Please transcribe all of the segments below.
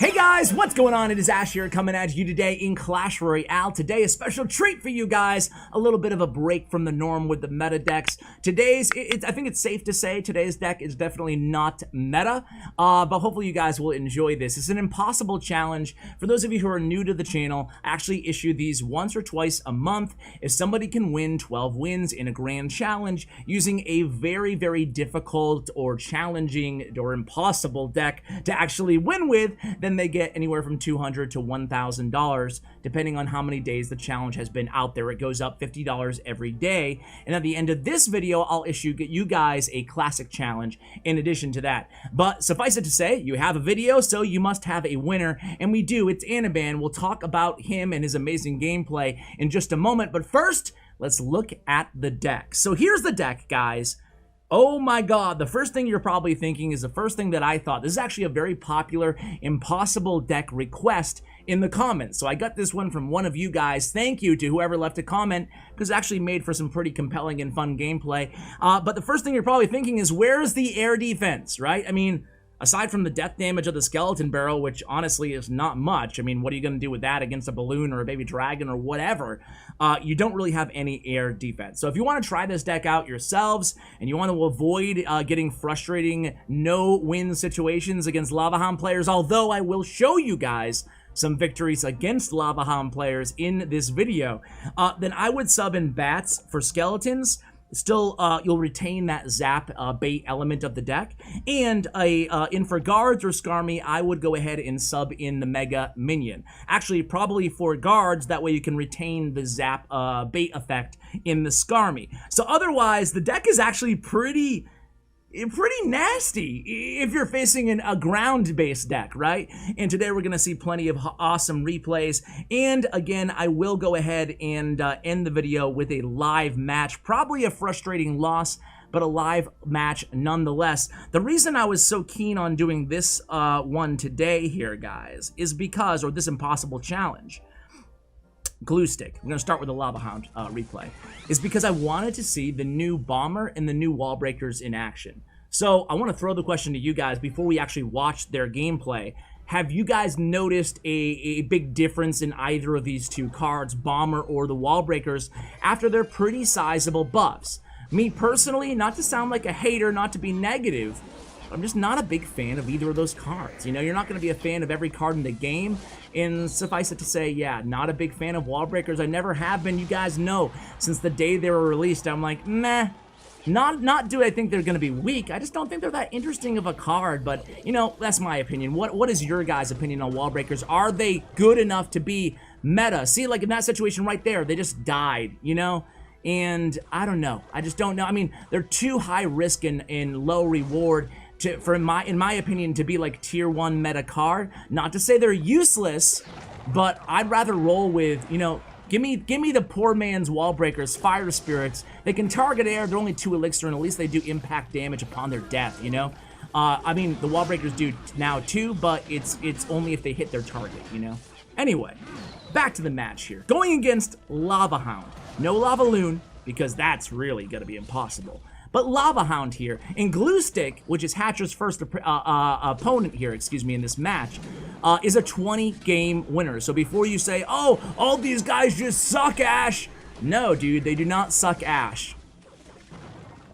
Hey guys, what's going on? It is Ash here coming at you today in Clash Royale. Today, a special treat for you guys. A little bit of a break from the norm with the meta decks. I think it's safe to say today's deck is definitely not meta, but hopefully you guys will enjoy this. It's an impossible challenge. For those of you who are new to the channel, I actually issue these once or twice a month. If somebody can win 12 wins in a grand challenge using a very, very difficult or challenging or impossible deck to actually win with, then they get anywhere from $200 to $1,000 depending on how many days the challenge has been out there. It goes up $50 every day, and at the end of this video I'll issue you guys a classic challenge in addition to that. But suffice it to say, you have a video, so you must have a winner, and we do. It's Anaban. We'll talk about him and his amazing gameplay in just a moment, but first let's look at the deck. So here's the deck, guys. Oh my god, the first thing you're probably thinking is the first thing that I thought. This is actually a very popular impossible deck request in the comments. So I got this one from one of you guys. Thank you to whoever left a comment, because it actually made for some pretty compelling and fun gameplay. But the first thing you're probably thinking is, where's the air defense, right? I mean, aside from the death damage of the skeleton barrel, which honestly is not much. I mean, what are you going to do with that against a balloon or a baby dragon or whatever? You don't really have any air defense. So if you want to try this deck out yourselves and you want to avoid getting frustrating no-win situations against Lava Hound players, although I will show you guys some victories against Lava Hound players in this video, then I would sub in bats for skeletons. Still, you'll retain that zap bait element of the deck, and in for guards or Skarmy, I would go ahead and sub in the Mega Minion. Actually, probably for guards, that way you can retain the zap bait effect in the Skarmy. So otherwise, the deck is actually pretty nasty if you're facing a ground-based deck, right? And today we're going to see plenty of awesome replays. And again, I will go ahead and end the video with a live match. Probably a frustrating loss, but a live match nonetheless. The reason I was so keen on doing this one today here, guys, is because, or this impossible challenge, glue stick. I'm going to start with the Lava Hound replay. Is because I wanted to see the new Bomber and the new Wall Breakers in action. So I want to throw the question to you guys before we actually watch their gameplay. Have you guys noticed a big difference in either of these two cards, Bomber or the Wall Breakers, after their pretty sizable buffs? Me personally, not to sound like a hater, not to be negative, I'm just not a big fan of either of those cards. You know, you're not going to be a fan of every card in the game, and suffice it to say, yeah, not a big fan of Wall Breakers. I never have been. You guys know, since the day they were released, I'm like, meh. Not do I think they're going to be weak. I just don't think they're that interesting of a card, but, you know, that's my opinion. What is your guys' opinion on Wall Breakers? Are they good enough to be meta? See, like in that situation right there, they just died, you know? And I don't know. I just don't know. I mean, they're too high risk and low reward in my opinion, to be like tier 1 meta card. Not to say they're useless, but I'd rather roll with, you know, give me the poor man's Wall Breakers, Fire Spirits. They can target air, they're only 2 elixir, and at least they do impact damage upon their death, you know? I mean, the Wall Breakers do now too, but it's only if they hit their target, you know? Anyway, back to the match here. Going against Lava Hound. No Lava Loon, because that's really gonna be impossible. But Lava Hound here, and Glue Stick, which is Hatcher's first opponent here, in this match, is a 20-game winner. So before you say, oh, all these guys just suck, Ash. No, dude, they do not suck, Ash.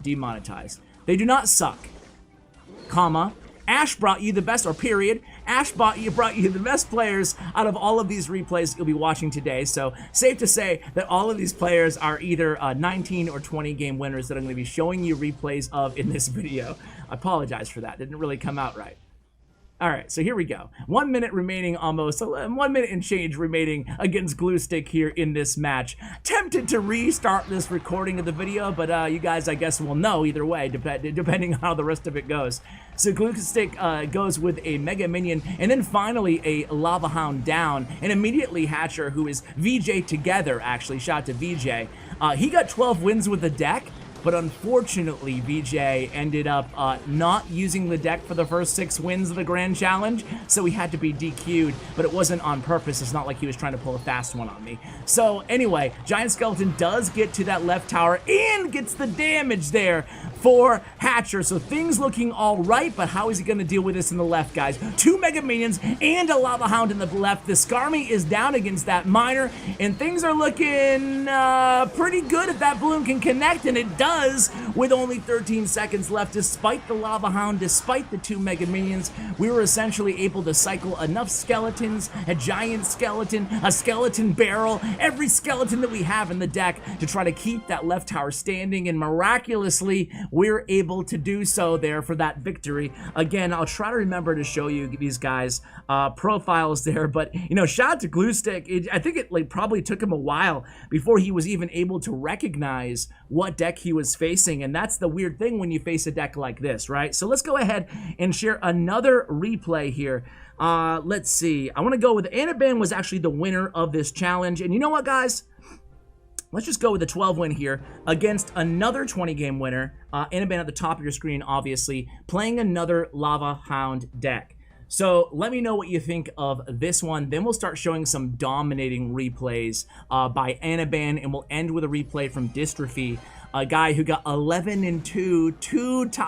Demonetized. They do not suck. Comma. Ash brought you the best, or period. Ash brought you the best players out of all of these replays you'll be watching today. So safe to say that all of these players are either 19 or 20 game winners that I'm going to be showing you replays of in this video. I apologize for that. Didn't really come out right. All right, so here we go. 1 minute remaining almost, 1 minute and change remaining against Glue Stick here in this match. Tempted to restart this recording of the video, but you guys, I guess, will know either way, depending on how the rest of it goes. So Glue Stick goes with a Mega Minion, and then finally a Lava Hound down, and immediately Hatcher, who is VJ together, actually, shout out to VJ. He got 12 wins with the deck, but unfortunately, VJ ended up not using the deck for the first 6 wins of the Grand Challenge, so he had to be DQ'd, but it wasn't on purpose. It's not like he was trying to pull a fast one on me. So anyway, Giant Skeleton does get to that left tower and gets the damage there for Hatcher. So things looking all right, but how is he going to deal with this in the left, guys? 2 Mega Minions and a Lava Hound in the left. The Skarmy is down against that Miner, and things are looking pretty good if that balloon can connect, and it does with only 13 seconds left. Despite the Lava Hound, despite the 2 Mega Minions, we were essentially able to cycle enough skeletons, a giant skeleton, a skeleton barrel, every skeleton that we have in the deck to try to keep that left tower standing, and miraculously, we're able to do so there for that victory. Again, I'll try to remember to show you these guys' profiles there, but, you know, shout out to Gluestick. I think it like probably took him a while before he was even able to recognize what deck he was facing, and that's the weird thing when you face a deck like this, right? So let's go ahead and share another replay here. Let's see. I want to go with Anaban was actually the winner of this challenge, and you know what, guys? Let's just go with the 12 win here against another 20-game winner. Anaban at the top of your screen, obviously, playing another Lava Hound deck. So let me know what you think of this one. Then we'll start showing some dominating replays by Anaban, and we'll end with a replay from Distrughy, a guy who got 11-2,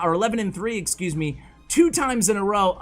or 11-3, excuse me, 2 times in a row.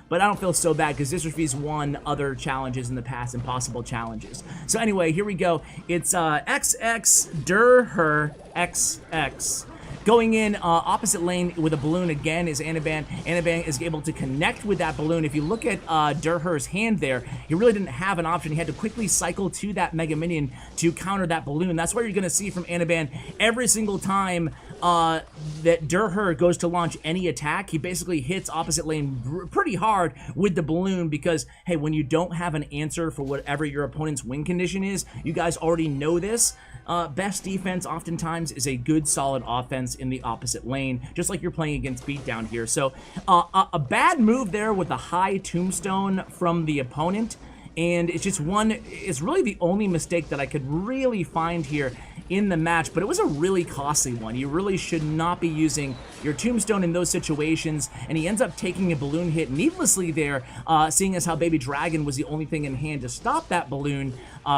But I don't feel so bad because Distrughy's won other challenges in the past, impossible challenges. So anyway, here we go. It's XX Durher XX. Going in opposite lane with a balloon again is Anaban. Anaban is able to connect with that balloon. If you look at Durher's hand there, he really didn't have an option. He had to quickly cycle to that Mega Minion to counter that balloon. That's what you're going to see from Anaban every single time that Durher goes to launch any attack. He basically hits opposite lane pretty hard with the balloon because, hey, when you don't have an answer for whatever your opponent's win condition is, you guys already know this. Best defense oftentimes is a good solid offense in the opposite lane, just like you're playing against Beatdown here. So a bad move there with a high tombstone from the opponent, and it's just it's really the only mistake that I could really find here in the match, but it was a really costly one. You really should not be using your tombstone in those situations, and he ends up taking a balloon hit needlessly there, seeing as how Baby Dragon was the only thing in hand to stop that balloon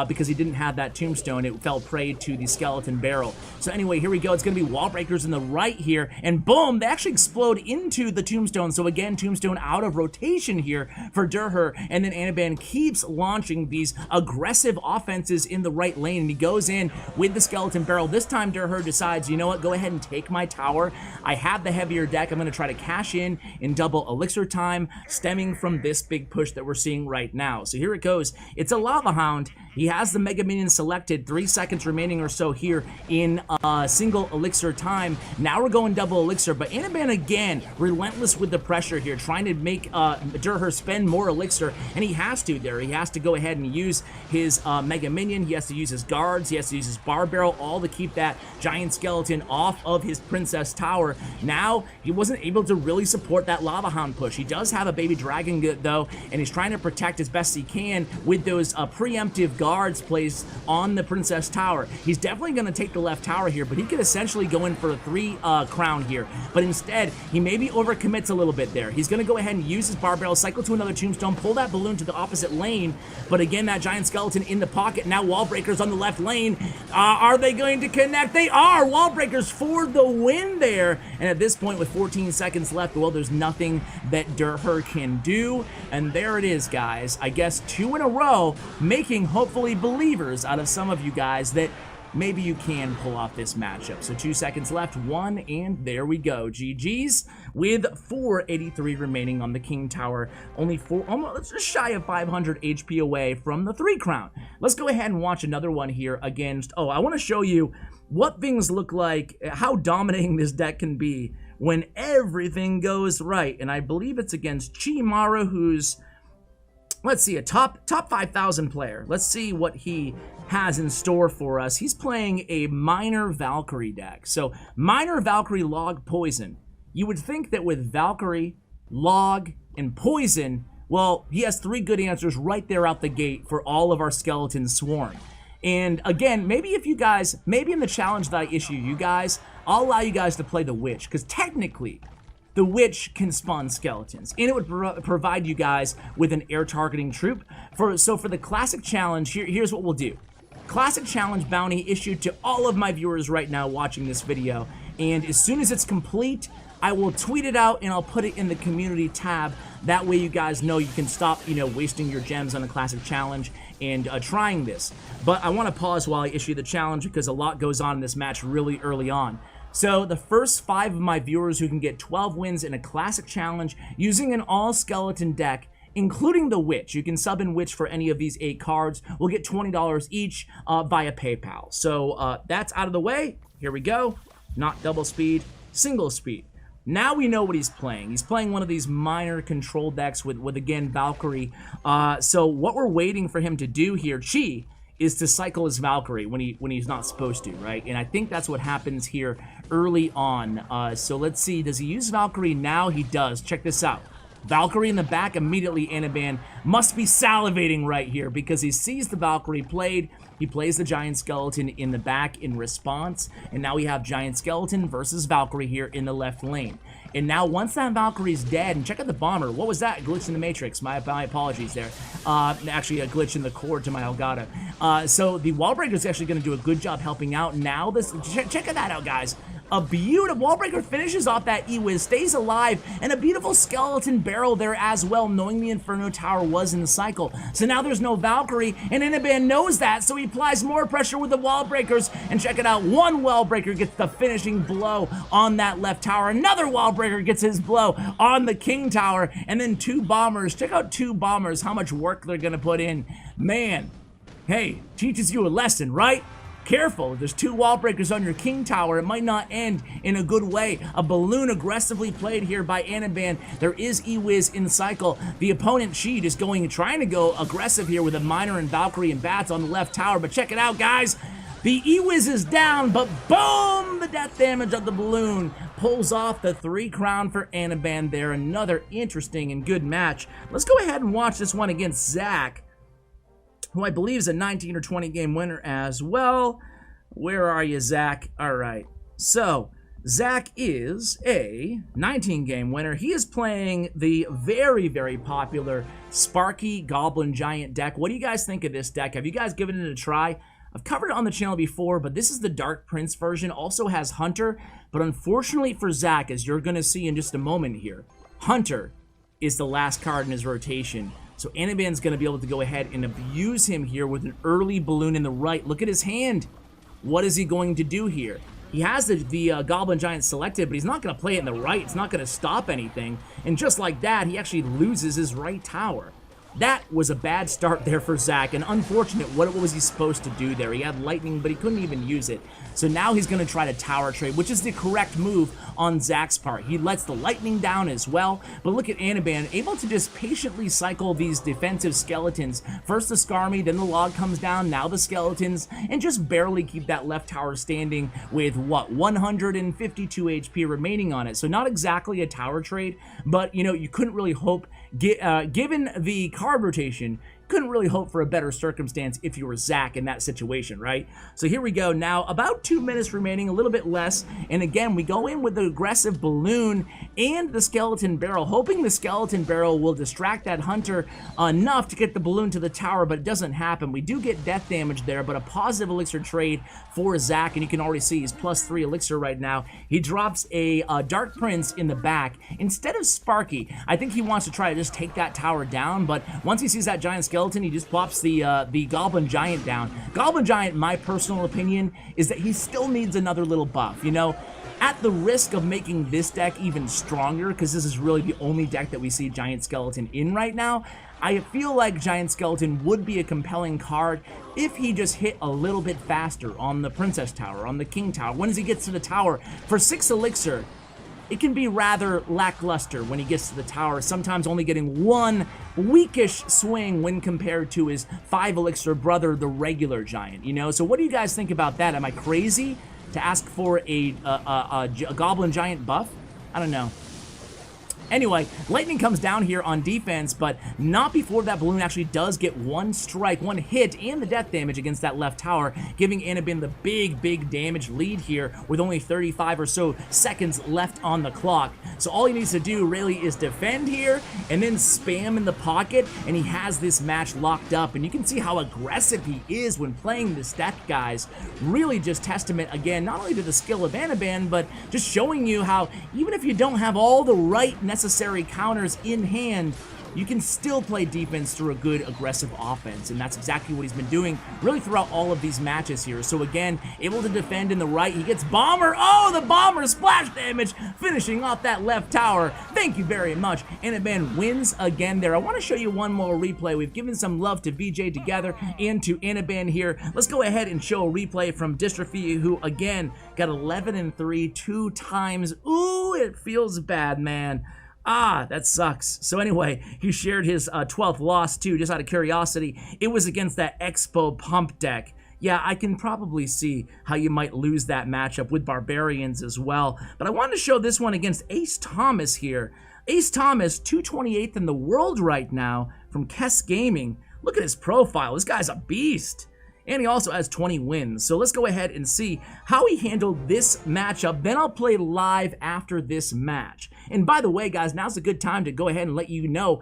because he didn't have that tombstone. It fell prey to the skeleton barrel. So anyway, here we go. It's going to be wall breakers in the right here, and boom, they actually explode into the tombstone. So again, tombstone out of rotation here for Durher, and then Anaban keeps launching these aggressive offenses in the right lane, and he goes in with the skeleton barrel. This time Durher decides, you know what, go ahead and take my tower. I have the heavier deck. I'm going to try to cash in double elixir time, stemming from this big push that we're seeing right now. So here it goes. It's a Lava Hound. He has the Mega Minion selected, 3 seconds remaining or so here in single elixir time. Now we're going double elixir, but Anaban again, relentless with the pressure here, trying to make Durher spend more elixir, and he has to there. He has to go ahead and use his Mega Minion. He has to use his guards. He has to use his bar barrel, all to keep that giant skeleton off of his Princess Tower. Now, he wasn't able to really support that Lava Hound push. He does have a Baby Dragon though, and he's trying to protect as best he can with those preemptive guards placed on the Princess Tower. He's definitely going to take the left tower here, but he could essentially go in for a 3 crown here. But instead, he maybe overcommits a little bit there. He's going to go ahead and use his bar barrel, cycle to another tombstone, pull that balloon to the opposite lane. But again, that giant skeleton in the pocket. Now wall breakers on the left lane. Are they going to connect? They are! Wall breakers for the win there. And at this point, with 14 seconds left, well, there's nothing that Durher can do. And there it is, guys. I guess 2 in a row, making hopefully believers out of some of you guys that maybe you can pull off this matchup. So 2 seconds left, 1, and there we go. GG's with 483 remaining on the King Tower. Only almost just shy of 500 HP away from the 3 crown. Let's go ahead and watch another one here against, I want to show you what things look like, how dominating this deck can be when everything goes right. And I believe it's against Chimaru, who's, let's see, a top 5,000 player. Let's see what he has in store for us. He's playing a Minor Valkyrie deck. So Minor Valkyrie, Log, Poison. You would think that with Valkyrie, Log, and Poison, well, he has 3 good answers right there out the gate for all of our skeletons sworn. And again, maybe if you guys, maybe in the challenge that I issue you guys, I'll allow you guys to play the Witch, because technically, the Witch can spawn skeletons, and it would provide you guys with an air targeting troop. So for the Classic Challenge, here's what we'll do. Classic Challenge bounty issued to all of my viewers right now watching this video And as soon as it's complete, I will tweet it out and I'll put it in the community tab. That way you guys know you can stop, wasting your gems on the classic challenge and trying this. But I want to pause while I issue the challenge because a lot goes on in this match really early on. So the first 5 of my viewers who can get 12 wins in a classic challenge using an all-skeleton deck, including the Witch, you can sub in Witch for any of these 8 cards, will get $20 each via PayPal. So that's out of the way. Here we go. Not double speed, single speed. Now we know what he's playing. He's playing one of these minor control decks with again, Valkyrie. So what we're waiting for him to do here, Chi, is to cycle his Valkyrie when he's not supposed to, right? And I think that's what happens here early on. So let's see, does he use Valkyrie now? He does. Check this out. Valkyrie in the back, immediately Anaban must be salivating right here because he sees the Valkyrie played. He plays the Giant Skeleton in the back in response, and now we have Giant Skeleton versus Valkyrie here in the left lane. And now once that Valkyrie's dead, and check out the Bomber. What was that? A glitch in the Matrix. My apologies there. Actually, a glitch in the core to my Elgato. So the Wallbreaker is actually going to do a good job helping out. Now, check that out, guys. A beautiful Wallbreaker finishes off that E-Wiz, stays alive, and a beautiful skeleton barrel there as well, knowing the Inferno Tower was in the cycle. So now there's no Valkyrie, and Anaban knows that, so he applies more pressure with the Wallbreakers, and check it out, one Wallbreaker gets the finishing blow on that left tower, another Wallbreaker gets his blow on the King Tower, and then 2 Bombers. Check out 2 Bombers, how much work they're gonna put in. Man, hey, teaches you a lesson, right? Careful, if there's 2 Wallbreakers on your King Tower, it might not end in a good way. A balloon aggressively played here by Anaban. There is E-Wiz in the cycle. The opponent, Sheed, is trying to go aggressive here with a Miner and Valkyrie and Bats on the left tower, but check it out, guys. The E-Wiz is down, but boom! The death damage of the balloon pulls off the 3 crown for Anaban there. Another interesting and good match. Let's go ahead and watch this one against Zach, who I believe is a 19 or 20 game winner as well. Where are you, Zach? All right. So, Zach is a 19 game winner. He is playing the very, very popular Sparky Goblin Giant deck. What do you guys think of this deck? Have you guys given it a try? I've covered it on the channel before, but this is the Dark Prince version. Also has Hunter, but unfortunately for Zach, as you're going to see in just a moment here, Hunter is the last card in his rotation. So Anaban's going to be able to go ahead and abuse him here with an early balloon in the right. Look at his hand. What is he going to do here? He has the Goblin Giant selected, but he's not going to play it in the right. It's not going to stop anything. And just like that, he actually loses his right tower. That was a bad start there for Zach, and unfortunate. What was he supposed to do there? He had lightning, but he couldn't even use it. So now he's going to try to tower trade, which is the correct move on Zach's part. He lets the lightning down as well, but look at Anaban, able to just patiently cycle these defensive skeletons. First the Skarmy, then the log comes down, now the skeletons, and just barely keep that left tower standing with, what, 152 HP remaining on it. So not exactly a tower trade, but, you couldn't really hope, given the card rotation, couldn't really hope for a better circumstance if you were Zach in that situation, right? So here we go now, about 2 minutes remaining, a little bit less, and again, we go in with the aggressive balloon and the skeleton barrel, hoping the skeleton barrel will distract that Hunter enough to get the balloon to the tower, but it doesn't happen. We do get death damage there, but a positive elixir trade for Zach, and you can already see he's +3 elixir right now. He drops a Dark Prince in the back instead of Sparky. I think he wants to try to just take that tower down, but once he sees that giant skeleton, he just plops the Goblin Giant down. Goblin Giant, my personal opinion, is that he still needs another little buff, At the risk of making this deck even stronger, because this is really the only deck that we see Giant Skeleton in right now, I feel like Giant Skeleton would be a compelling card if he just hit a little bit faster on the Princess Tower, on the King Tower. Once he gets to the tower, for 6 elixir, it can be rather lackluster when he gets to the tower, sometimes only getting 1 weakish swing when compared to his 5 elixir brother, the regular Giant, So what do you guys think about that? Am I crazy to ask for a Goblin Giant buff? I don't know. Anyway, Lightning comes down here on defense, but not before that balloon actually does get one strike, one hit, and the death damage against that left tower, giving Anaban the big damage lead here with only 35 or so seconds left on the clock. So all he needs to do really is defend here and then spam in the pocket, and he has this match locked up. And you can see how aggressive he is when playing this deck, guys. Really just testament, again, not only to the skill of Anaban, but just showing you how even if you don't have all the right necessary counters in hand, you can still play defense through a good aggressive offense, and that's exactly what he's been doing really throughout all of these matches here. So again, able to defend in the right, he gets Bomber. Oh, the Bomber splash damage, finishing off that left tower. Thank you very much. Anaban wins again there. I want to show you one more replay. We've given some love to VJ Together and to Anaban here. Let's go ahead and show a replay from Distrughy, who again got 11-3 2 times. Ooh, it feels bad, man. Ah, that sucks. So anyway, he shared his 12th loss too, just out of curiosity. It was against that Expo Pump deck. Yeah, I can probably see how you might lose that matchup with Barbarians as well. But I wanted to show this one against Ace Thomas here. Ace Thomas, 228th in the world right now from Kess Gaming. Look at his profile. This guy's a beast. And he also has 20 wins. So let's go ahead and see how he handled this matchup. Then I'll play live after this match. And by the way, guys, now's a good time to go ahead and let you know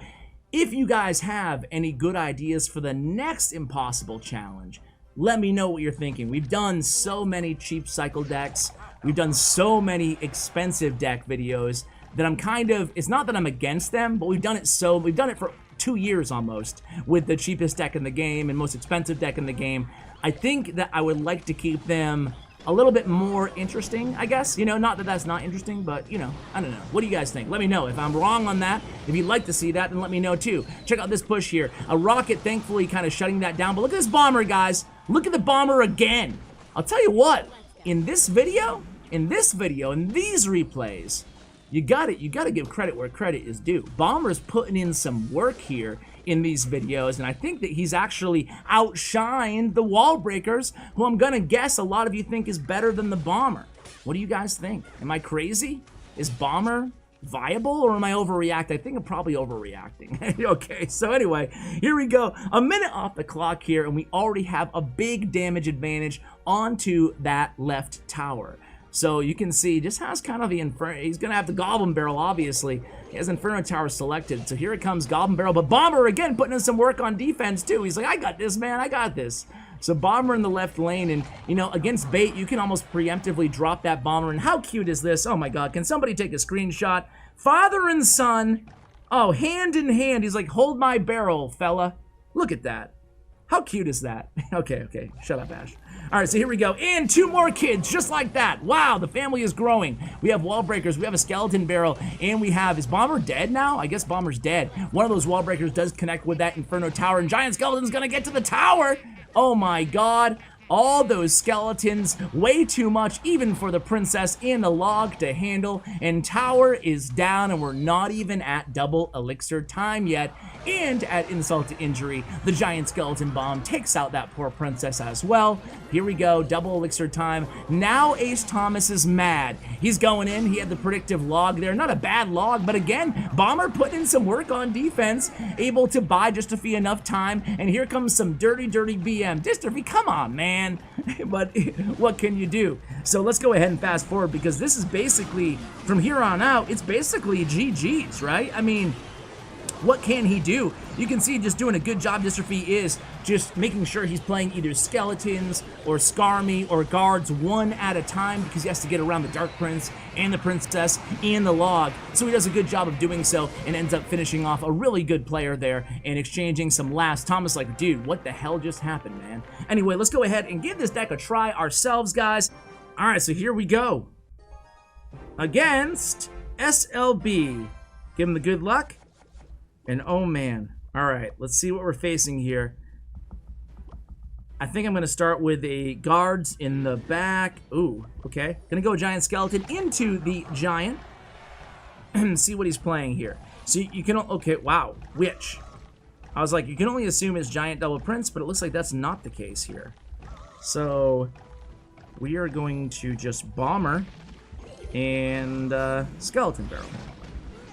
if you guys have any good ideas for the next Impossible Challenge. Let me know what you're thinking. We've done so many cheap cycle decks. We've done so many expensive deck videos that I'm kind of, it's not that I'm against them, but we've done it for 2 years almost with the cheapest deck in the game and most expensive deck in the game. I think that I would like to keep them a little bit more interesting, I guess. You know, not that that's not interesting, but, you know, I don't know. What do you guys think? Let me know. If I'm wrong on that, if you'd like to see that, then let me know too. Check out this push here. A Rocket, thankfully, kind of shutting that down. But look at this Bomber, guys. Look at the Bomber again. I'll tell you what, in this video, in these replays, you gotta give credit where credit is due. Bomber's putting in some work here in these videos, and I think that he's actually outshined the Wall Breakers, who I'm gonna guess a lot of you think is better than the Bomber. What do you guys think? Am I crazy? Is Bomber viable, or am I overreacting? I think I'm probably overreacting. Okay, so anyway, here we go. A minute off the clock here, and we already have a big damage advantage onto that left tower. So you can see, just has kind of the Inferno. He's going to have the Goblin Barrel, obviously. He has Inferno Tower selected. So here it comes, Goblin Barrel. But Bomber, again, putting in some work on defense, too. He's like, I got this, man. I got this. So Bomber in the left lane. And, you know, against bait, you can almost preemptively drop that Bomber. And how cute is this? Oh, my God. Can somebody take a screenshot? Father and son. Oh, hand in hand. He's like, hold my barrel, fella. Look at that. How cute is that? Okay. Shut up, Ash. All right, so here we go. And 2 more kids, just like that. Wow, the family is growing. We have Wall Breakers, we have a Skeleton Barrel, and we have, is Bomber dead now? I guess Bomber's dead. One of those Wall Breakers does connect with that Inferno Tower, and Giant Skeleton's gonna get to the tower. Oh my God. All those skeletons, way too much, even for the princess and the log to handle. And tower is down, and we're not even at double elixir time yet. And at insult to injury, the giant skeleton bomb takes out that poor princess as well. Here we go, double elixir time. Now Ace Thomas is mad. He's going in, he had the predictive log there. Not a bad log, but again, Bomber putting in some work on defense, able to buy just to be enough time. And here comes some dirty BM. Distrughy, come on, man. But what can you do? So let's go ahead and fast forward, because this is basically, from here on out, it's basically GG's, right? I mean, what can he do? You can see just doing a good job. Distrughy is just making sure he's playing either skeletons or Skarmy or guards one at a time, because he has to get around the Dark Prince and the Princess and the log. So he does a good job of doing so and ends up finishing off a really good player there and exchanging some last. Thomas like, dude, what the hell just happened, man? Anyway, let's go ahead and give this deck a try ourselves, guys. All right, so here we go. Against SLB. Give him the good luck. And oh man, all right, let's see what we're facing here. I think I'm gonna start with a guards in the back. Ooh, okay. Gonna go giant skeleton into the giant and see what he's playing here. So you can, okay, wow, witch. I was like, you can only assume it's giant double prince, but it looks like that's not the case here. So we are going to just Bomber and skeleton barrel.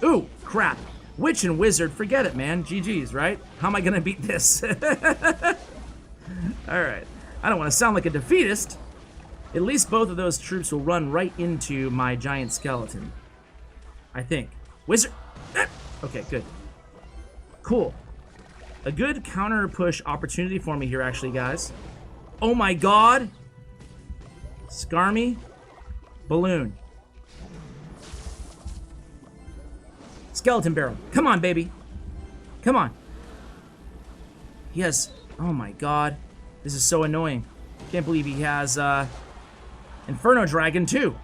Ooh, crap. Witch and Wizard, forget it, man. GG's, right? How am I gonna beat this? Alright. I don't want to sound like a defeatist. At least both of those troops will run right into my giant skeleton. I think. Wizard! Okay, good. Cool. A good counter push opportunity for me here, actually, guys. Oh my god! Skarmy. Balloon. Skeleton barrel. Come on, baby. Come on. He has... Oh my god. This is so annoying. Can't believe he has, Inferno Dragon, too.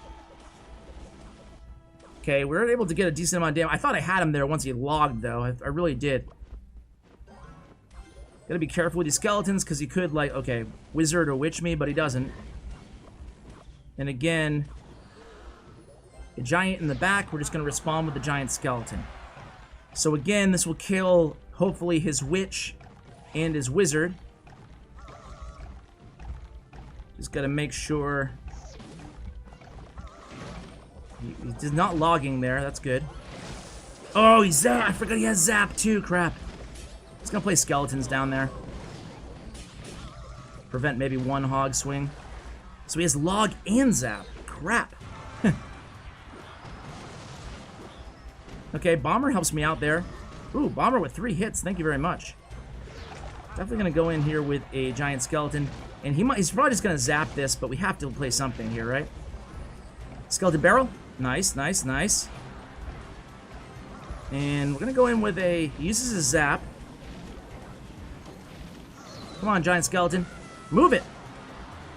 Okay, we were able to get a decent amount of damage. I thought I had him there once he logged, though. I really did. Gotta be careful with these skeletons, because he could, like... Okay, Wizard or Witch me, but he doesn't. And again... The giant in the back, we're just going to respond with the giant skeleton. So again, this will kill, hopefully, his witch and his wizard. Just got to make sure... He's not logging there, that's good. Oh, he's zap! I forgot he has zap too, crap. He's going to play skeletons down there. Prevent maybe one hog swing. So he has log and zap. Crap. Okay, Bomber helps me out there. Ooh, Bomber with 3 hits. Thank you very much. Definitely going to go in here with a giant skeleton. And he's probably just going to zap this, but we have to play something here, right? Skeleton barrel. Nice, nice, nice. And we're going to go in with a... He uses a zap. Come on, giant skeleton. Move it.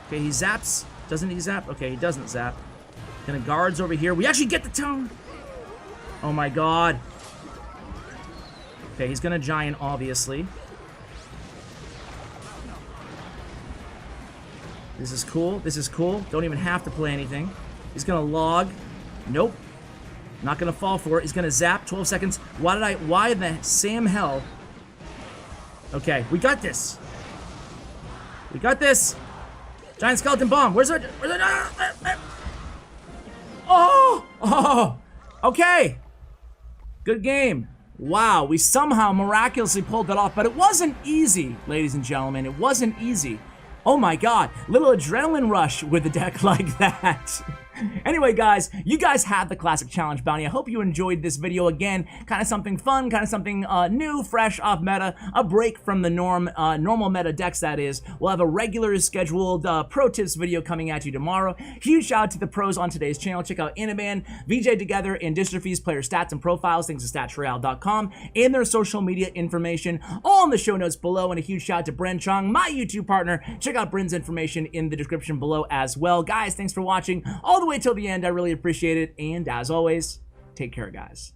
Okay, he zaps. Doesn't he zap? Okay, he doesn't zap. Gonna guards over here. We actually get the tone. Oh my god. Okay, he's gonna giant, obviously. This is cool. This is cool. Don't even have to play anything. He's gonna log. Nope. Not gonna fall for it. He's gonna zap. 12 seconds. Why in the Sam hell? Okay, we got this. We got this. Giant skeleton bomb. Where's it? Oh! Oh! Okay. Good game. Wow, we somehow miraculously pulled that off, but it wasn't easy, ladies and gentlemen. It wasn't easy. Oh my god, little adrenaline rush with a deck like that. Anyway, guys, you guys had the Classic Challenge Bounty. I hope you enjoyed this video. Again, kind of something fun, kind of something new, fresh, off meta, a break from the normal meta decks, that is. We'll have a regular scheduled pro tips video coming at you tomorrow. Huge shout out to the pros on today's channel. Check out Anaban, VJ Together, and Distrughy's player stats and profiles, thanks to statsroyale.com, and their social media information, all in the show notes below. And a huge shout out to Bren Chong, my YouTube partner. Check out Bren's information in the description below as well. Guys, thanks for watching all the way till the end. I really appreciate it. And as always, take care, guys.